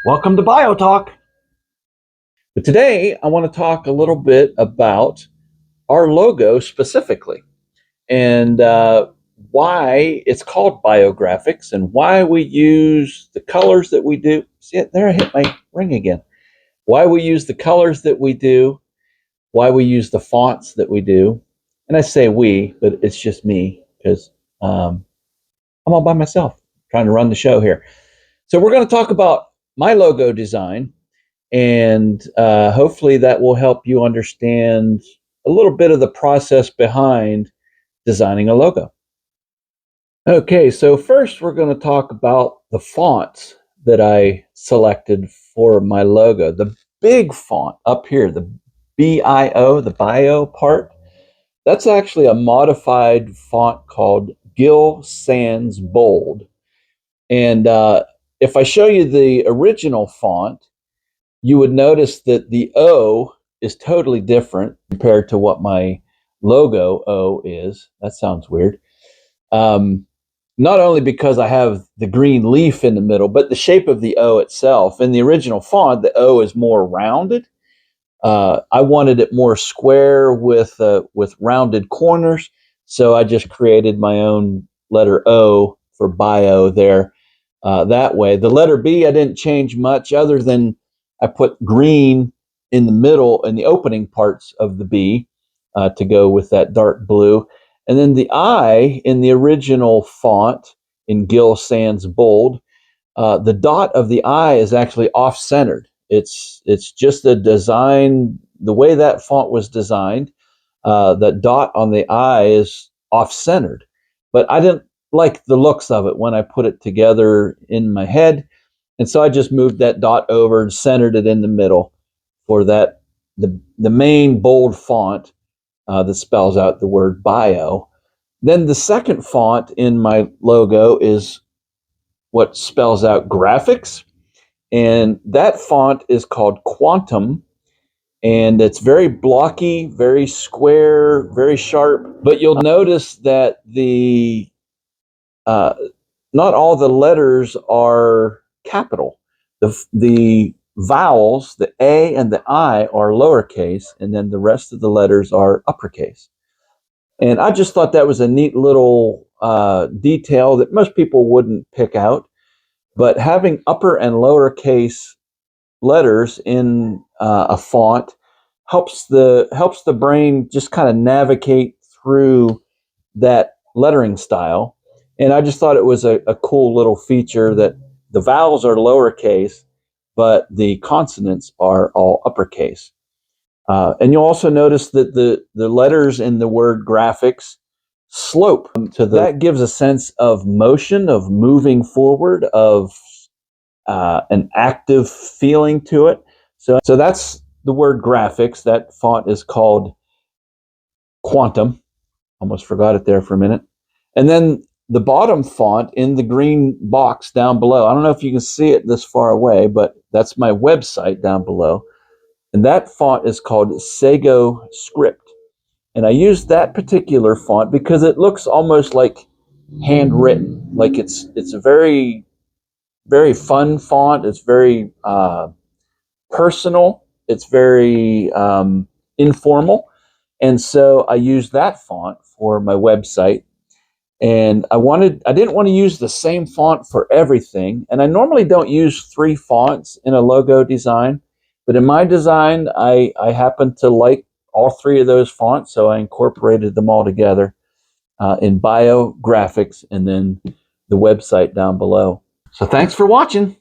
Welcome to BioTalk. But today I want to talk a little bit about our logo specifically and why it's called biographics and why we use the colors that we do. See, there I hit my ring again. Why we use the colors that we do, why we use the fonts that we do. And I say we, but it's just me because I'm all by myself trying to run the show here. So we're going to talk about my logo design, and hopefully that will help you understand a little bit of the process behind designing a logo. Okay, so first we're going to talk about the fonts that I selected for my logo. The big font up here, the BIO, the bio part, that's actually a modified font called Gill Sans Bold. And if I show you the original font, you would notice that the O is totally different compared to what my logo O is. That sounds weird. Not only because I have the green leaf in the middle, but the shape of the O itself. In the original font, the O is more rounded. I wanted it more square with rounded corners, so I just created my own letter O for bio there. That way, the letter B I didn't change much other than I put green in the middle in the opening parts of the B to go with that dark blue, and then the I in the original font in Gill Sans Bold. The dot of the I is actually off-centered. It's just the design, the way that font was designed. That dot on the I is off-centered, but I didn't like the looks of it when I put it together in my head, and so I just moved that dot over and centered it in the middle for that the main bold font that spells out the word bio. Then the second font in my logo is what spells out graphics, and that font is called Quantum, and it's very blocky, very square, very sharp. But you'll notice that not all the letters are capital. The vowels, the A and the I, are lowercase, and then the rest of the letters are uppercase. And I just thought that was a neat little detail that most people wouldn't pick out. But having upper and lowercase letters in a font helps the brain just kind of navigate through that lettering style. And I just thought it was a cool little feature that the vowels are lowercase, but the consonants are all uppercase. And you'll also notice that the letters in the word graphics slope to that gives a sense of motion, of moving forward, of an active feeling to it. So that's the word graphics. That font is called Quantum. Almost forgot it there for a minute. And then the bottom font in the green box down below, I don't know if you can see it this far away, but that's my website down below. And that font is called Sago Script. And I used that particular font because it looks almost like handwritten. Like it's a very, very fun font. It's very personal. It's very informal. And so I used that font for my website. And I didn't want to use the same font for everything. And I normally don't use 3 fonts in a logo design. But in my design, I happen to like all 3 of those fonts, so I incorporated them all together in bio, graphics, and then the website down below. So thanks for watching.